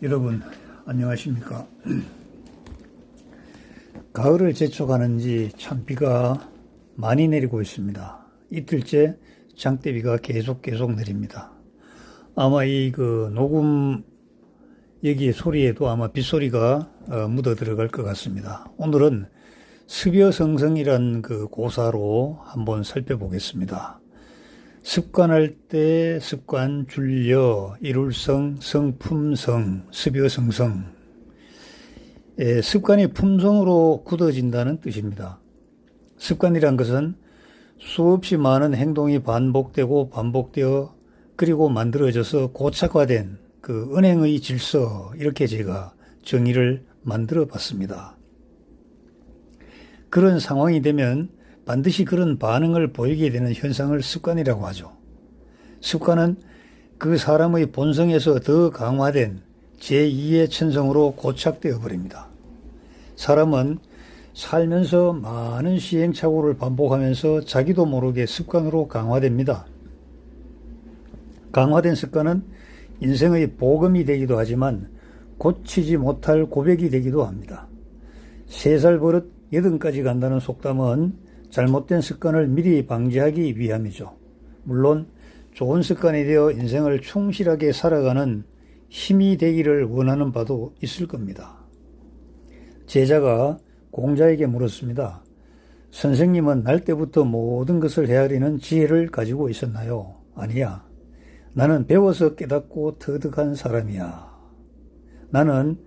여러분 안녕하십니까. 가을을 재촉하는지 참 비가 많이 내리고 있습니다. 이틀째 장대비가 계속 내립니다. 아마 녹음 여기 소리에도 아마 빗소리가 묻어 들어갈 것 같습니다. 오늘은 습여성성이란 그 고사로 한번 살펴보겠습니다. 습관할 때 습관, 줄여, 이룰성, 성품성, 습여성성. 습관이 품성으로 굳어진다는 뜻입니다. 습관이란 것은 수없이 많은 행동이 반복되어 그리고 만들어져서 고착화된 그 은행의 질서, 이렇게 제가 정의를 만들어 봤습니다. 그런 상황이 되면 반드시 그런 반응을 보이게 되는 현상을 습관이라고 하죠. 습관은 그 사람의 본성에서 더 강화된 제2의 천성으로 고착되어 버립니다. 사람은 살면서 많은 시행착오를 반복하면서 자기도 모르게 습관으로 강화됩니다. 강화된 습관은 인생의 복음이 되기도 하지만 고치지 못할 고백이 되기도 합니다. 3살 버릇 80까지 간다는 속담은 잘못된 습관을 미리 방지하기 위함이죠. 물론 좋은 습관이 되어 인생을 충실하게 살아가는 힘이 되기를 원하는 바도 있을 겁니다. 제자가 공자에게 물었습니다. 선생님은 날 때부터 모든 것을 헤아리는 지혜를 가지고 있었나요? 아니야. 나는 배워서 깨닫고 터득한 사람이야. 나는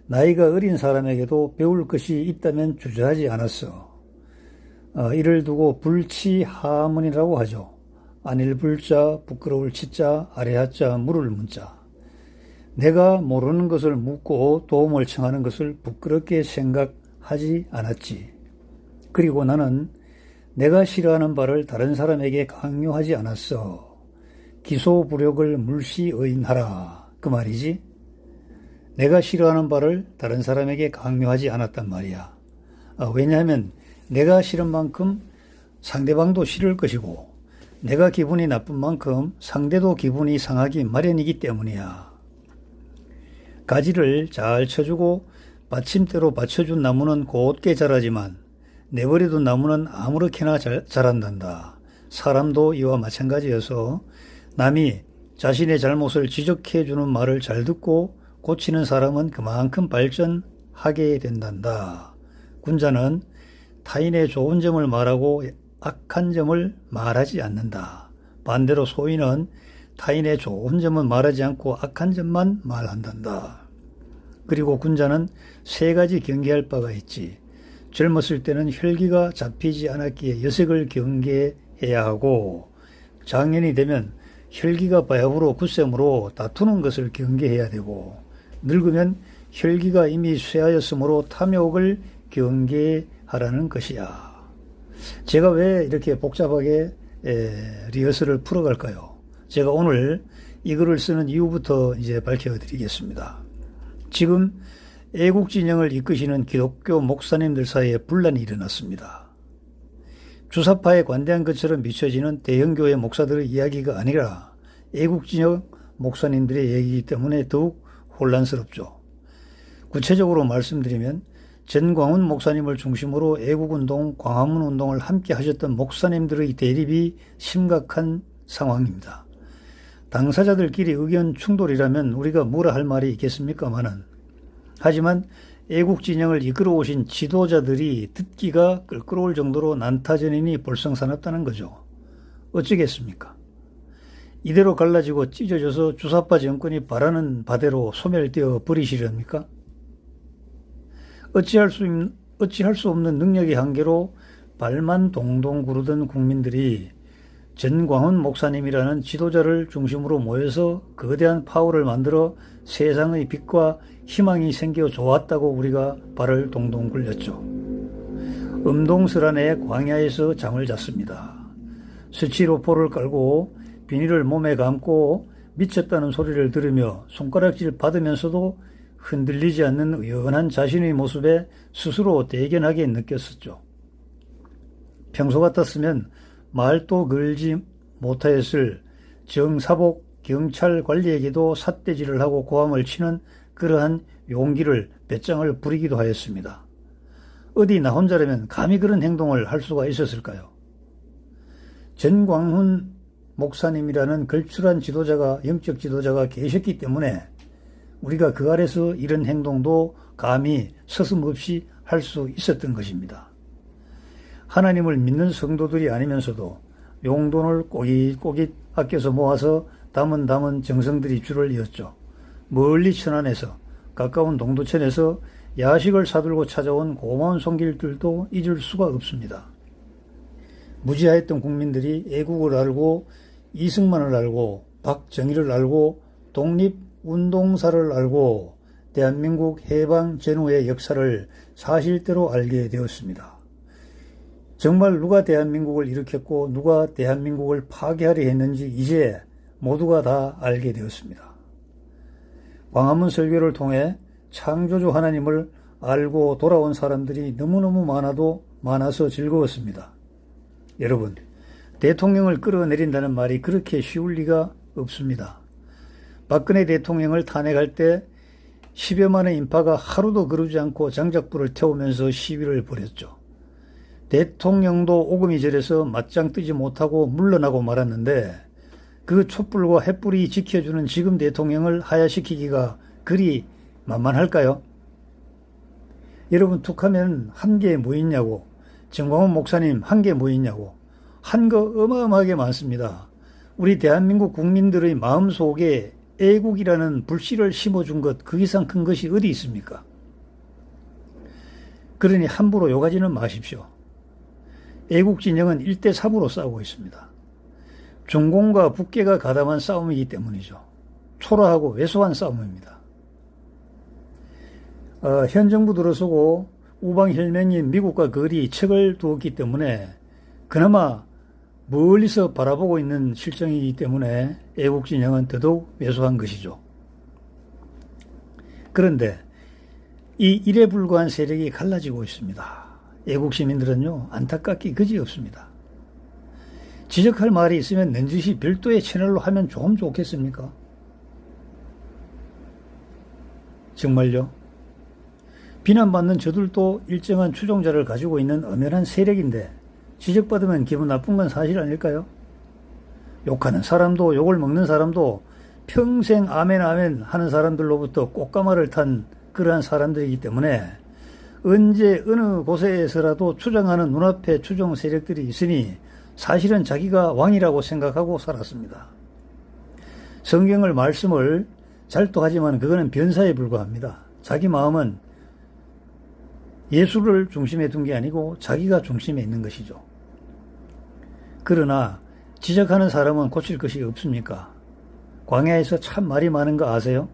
나이가 어린 사람에게도 배울 것이 있다면 주저하지 않았어. 이를 두고 불치하문이라고 하죠. 안일불자, 부끄러울 치자, 아래하자, 물을 문자. 내가 모르는 것을 묻고 도움을 청하는 것을 부끄럽게 생각하지 않았지. 그리고 나는 내가 싫어하는 바를 다른 사람에게 강요하지 않았어. 기소부력을 물시의인하라. 그 말이지. 내가 싫어하는 바를 다른 사람에게 강요하지 않았단 말이야. 왜냐하면 내가 싫은 만큼 상대방도 싫을 것이고 내가 기분이 나쁜 만큼 상대도 기분이 상하기 마련이기 때문이야. 가지를 잘 쳐주고 받침대로 받쳐준 나무는 곧게 자라지만 내버려둔 나무는 아무렇게나 자란단다. 사람도 이와 마찬가지여서 남이 자신의 잘못을 지적해주는 말을 잘 듣고 고치는 사람은 그만큼 발전하게 된단다. 군자는 타인의 좋은 점을 말하고 악한 점을 말하지 않는다. 반대로 소인은 타인의 좋은 점은 말하지 않고 악한 점만 말한단다. 그리고 군자는 3가지 경계할 바가 있지. 젊었을 때는 혈기가 잡히지 않았기에 여색을 경계해야 하고 장년이 되면 혈기가 바야흐로 굳셈으로 다투는 것을 경계해야 되고 늙으면 혈기가 이미 쇠하였으므로 탐욕을 경계하라는 것이야. 제가 왜 이렇게 복잡하게 리허설을 풀어갈까요? 제가 오늘 이 글을 쓰는 이유부터 이제 밝혀드리겠습니다. 지금 애국진영을 이끄시는 기독교 목사님들 사이에 분란이 일어났습니다. 주사파에 관대한 것처럼 비춰지는 대형교회 목사들의 이야기가 아니라 애국진영 목사님들의 얘기이기 때문에 더욱 혼란스럽죠. 구체적으로 말씀드리면 전광훈 목사님을 중심으로 애국운동, 광화문운동을 함께 하셨던 목사님들의 대립이 심각한 상황입니다. 당사자들끼리 의견 충돌이라면 우리가 뭐라 할 말이 있겠습니까마는, 하지만 애국진영을 이끌어 오신 지도자들이 듣기가 껄끄러울 정도로 난타전인이 볼썽사납다는 거죠. 어쩌겠습니까? 이대로 갈라지고 찢어져서 주사파 정권이 바라는 바대로 소멸되어 버리시렵니까? 어찌할 수 없는 능력의 한계로 발만 동동 구르던 국민들이 전광훈 목사님이라는 지도자를 중심으로 모여서 거대한 파워를 만들어 세상의 빛과 희망이 생겨 좋았다고 우리가 발을 동동 굴렸죠. 음동설안의 광야에서 잠을 잤습니다. 스티로폼을 깔고 비닐을 몸에 감고 미쳤다는 소리를 들으며 손가락질 받으면서도 흔들리지 않는 의연한 자신의 모습에 스스로 대견하게 느꼈었죠. 평소 같았으면 말도 걸지 못하였을 정사복 경찰 관리에게도 삿대질을 하고 고함을 치는 그러한 용기를 배짱을 부리기도 하였습니다. 어디 나 혼자라면 감히 그런 행동을 할 수가 있었을까요? 전광훈 목사님이라는 걸출한 지도자가, 영적 지도자가 계셨기 때문에 우리가 그 아래서 이런 행동도 감히 서슴없이 할 수 있었던 것입니다. 하나님을 믿는 성도들이 아니면서도 용돈을 꼬깃꼬깃 아껴서 모아서 담은 정성들이 줄을 이었죠. 멀리 천안에서, 가까운 동두천에서 야식을 사들고 찾아온 고마운 손길들도 잊을 수가 없습니다. 무지하였던 국민들이 애국을 알고 이승만을 알고 박정희를 알고 독립운동사를 알고 대한민국 해방 전후의 역사를 사실대로 알게 되었습니다. 정말 누가 대한민국을 일으켰고 누가 대한민국을 파괴하려 했는지 이제 모두가 다 알게 되었습니다. 광화문 설교를 통해 창조주 하나님을 알고 돌아온 사람들이 너무너무 많아서 즐거웠습니다. 여러분, 대통령을 끌어내린다는 말이 그렇게 쉬울 리가 없습니다. 박근혜 대통령을 탄핵할 때 10여만의 인파가 하루도 거르지 않고 장작불을 태우면서 시위를 벌였죠. 대통령도 오금이 저려서 맞짱 뜨지 못하고 물러나고 말았는데 그 촛불과 횃불이 지켜주는 지금 대통령을 하야시키기가 그리 만만할까요? 여러분, 툭하면 한 게 뭐 있냐고, 전광훈 목사님 한 게 뭐 있냐고, 한 거 어마어마하게 많습니다. 우리 대한민국 국민들의 마음속에 애국이라는 불씨를 심어준 것, 그 이상 큰 것이 어디 있습니까? 그러니 함부로 욕하지는 마십시오. 애국 진영은 1대3으로 싸우고 있습니다. 중공과 북계가 가담한 싸움이기 때문이죠. 초라하고 왜소한 싸움입니다. 현 정부 들어서고 우방혈맹인 미국과 거리 척을 두었기 때문에 그나마 멀리서 바라보고 있는 실정이기 때문에 애국 진영은 더더욱 왜소한 것이죠. 그런데 이 일에 불과한 세력이 갈라지고 있습니다. 애국 시민들은요, 안타깝기 그지없습니다. 지적할 말이 있으면 넌지시 별도의 채널로 하면 좀 좋겠습니까? 정말요? 비난받는 저들도 일정한 추종자를 가지고 있는 엄연한 세력인데 지적받으면 기분 나쁜 건 사실 아닐까요? 욕하는 사람도 욕을 먹는 사람도 평생 아멘 아멘 하는 사람들로부터 꽃가마를 탄 그러한 사람들이기 때문에 언제 어느 곳에서라도 추정하는 눈앞에 추종 세력들이 있으니 사실은 자기가 왕이라고 생각하고 살았습니다. 성경을 말씀을 잘도하지만 그거는 변사에 불과합니다. 자기 마음은 예수를 중심에 둔 게 아니고 자기가 중심에 있는 것이죠. 그러나 지적하는 사람은 고칠 것이 없습니까? 광야에서 참 말이 많은 거 아세요?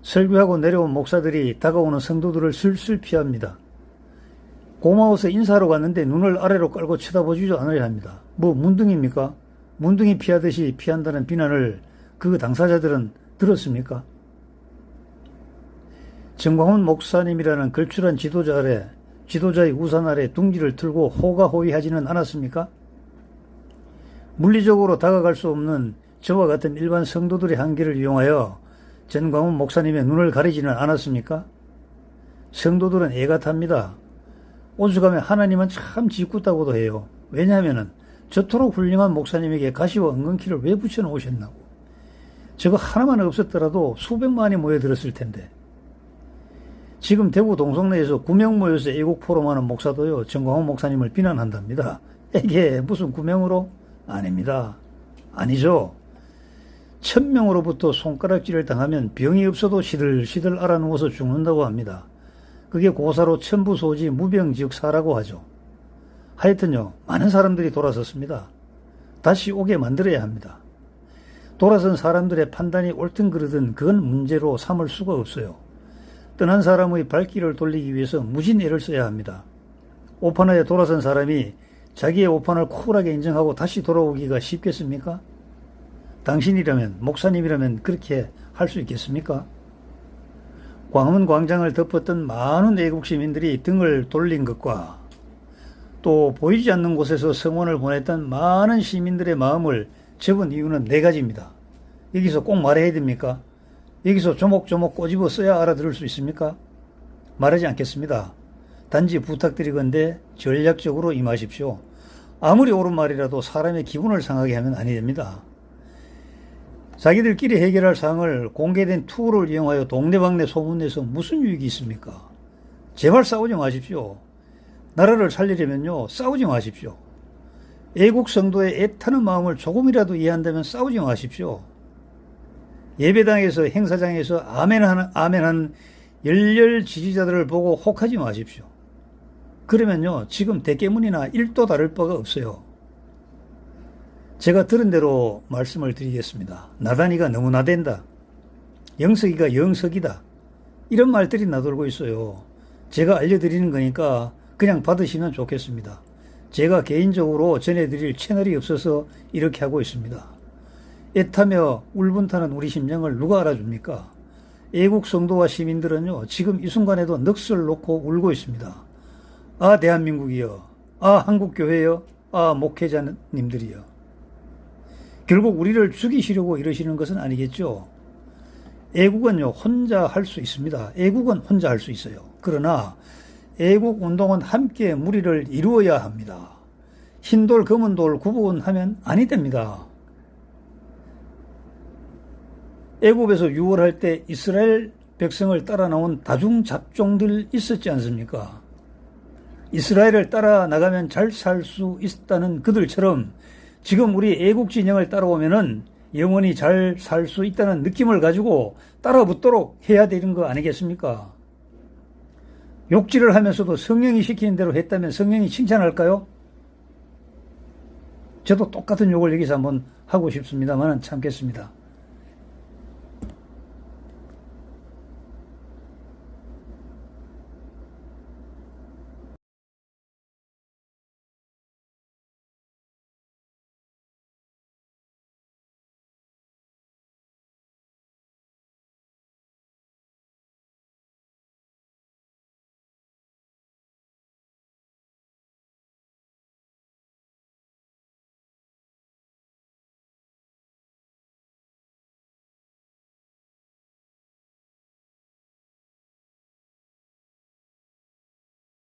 설교하고 내려온 목사들이 다가오는 성도들을 슬슬 피합니다. 고마워서 인사하러 갔는데 눈을 아래로 깔고 쳐다보지도 않으려 합니다. 뭐 문둥입니까? 문둥이 피하듯이 피한다는 비난을 그 당사자들은 들었습니까? 전광훈 목사님이라는 걸출한 지도자 아래, 지도자의 우산 아래 둥지를 틀고 호가호위하지는 않았습니까? 물리적으로 다가갈 수 없는 저와 같은 일반 성도들의 한계를 이용하여 전광훈 목사님의 눈을 가리지는 않았습니까? 성도들은 애가 탑니다. 오죽하면 하나님은 참 짓궂다고도 해요. 왜냐하면 저토록 훌륭한 목사님에게 가시와 은근키를 왜 붙여놓으셨나고. 저거 하나만 없었더라도 수백만이 모여들었을 텐데. 지금 대구 동성내에서 9명 모여서 애국 포럼하는 목사도요, 전광훈 목사님을 비난한답니다. 이게 무슨 9명으로? 아닙니다. 아니죠. 1000명으로부터 손가락질을 당하면 병이 없어도 시들시들 알아누워서 죽는다고 합니다. 그게 고사로 천부소지 무병지역사라고 하죠. 하여튼요, 많은 사람들이 돌아섰습니다. 다시 오게 만들어야 합니다. 돌아선 사람들의 판단이 옳든 그르든 그건 문제로 삼을 수가 없어요. 떠난 사람의 발길을 돌리기 위해서 무진 애를 써야 합니다. 오판하에 돌아선 사람이 자기의 오판을 쿨하게 인정하고 다시 돌아오기가 쉽겠습니까? 당신이라면, 목사님이라면 그렇게 할 수 있겠습니까? 광화문 광장을 덮었던 많은 애국 시민들이 등을 돌린 것과 또 보이지 않는 곳에서 성원을 보냈던 많은 시민들의 마음을 접은 이유는 4가지입니다. 여기서 꼭 말해야 됩니까? 여기서 조목조목 꼬집어 써야 알아들을 수 있습니까? 말하지 않겠습니다. 단지 부탁드리건대 전략적으로 임하십시오. 아무리 옳은 말이라도 사람의 기분을 상하게 하면 아니 됩니다. 자기들끼리 해결할 사항을 공개된 투어를 이용하여 동네방네 소문내서 무슨 유익이 있습니까? 제발 싸우지 마십시오. 나라를 살리려면요, 싸우지 마십시오. 애국 성도의 애타는 마음을 조금이라도 이해한다면 싸우지 마십시오. 예배당에서 행사장에서 아멘하는 열렬 지지자들을 보고 혹하지 마십시오. 그러면요, 지금 대깨문이나 1도 다를 바가 없어요. 제가 들은 대로 말씀을 드리겠습니다. 나단이가 너무 나댄다. 영석이가 영석이다. 이런 말들이 나돌고 있어요. 제가 알려드리는 거니까 그냥 받으시면 좋겠습니다. 제가 개인적으로 전해드릴 채널이 없어서 이렇게 하고 있습니다. 애타며 울분타는 우리 심령을 누가 알아줍니까? 애국 성도와 시민들은요, 지금 이 순간에도 넋을 놓고 울고 있습니다. 아, 대한민국이여. 아, 한국교회여. 아, 목회자님들이여. 결국 우리를 죽이시려고 이러시는 것은 아니겠죠. 애국은요, 혼자 할 수 있습니다. 애국은 혼자 할 수 있어요. 그러나 애국 운동은 함께 무리를 이루어야 합니다. 흰돌, 검은돌 구분하면 아니 됩니다. 애굽에서 유월할 때 이스라엘 백성을 따라 나온 다중 잡종들 있었지 않습니까? 이스라엘을 따라 나가면 잘 살 수 있다는 그들처럼 지금 우리 애국 진영을 따라오면은 영원히 잘 살 수 있다는 느낌을 가지고 따라붙도록 해야 되는 거 아니겠습니까? 욕질을 하면서도 성령이 시키는 대로 했다면 성령이 칭찬할까요? 저도 똑같은 욕을 여기서 한번 하고 싶습니다만 참겠습니다.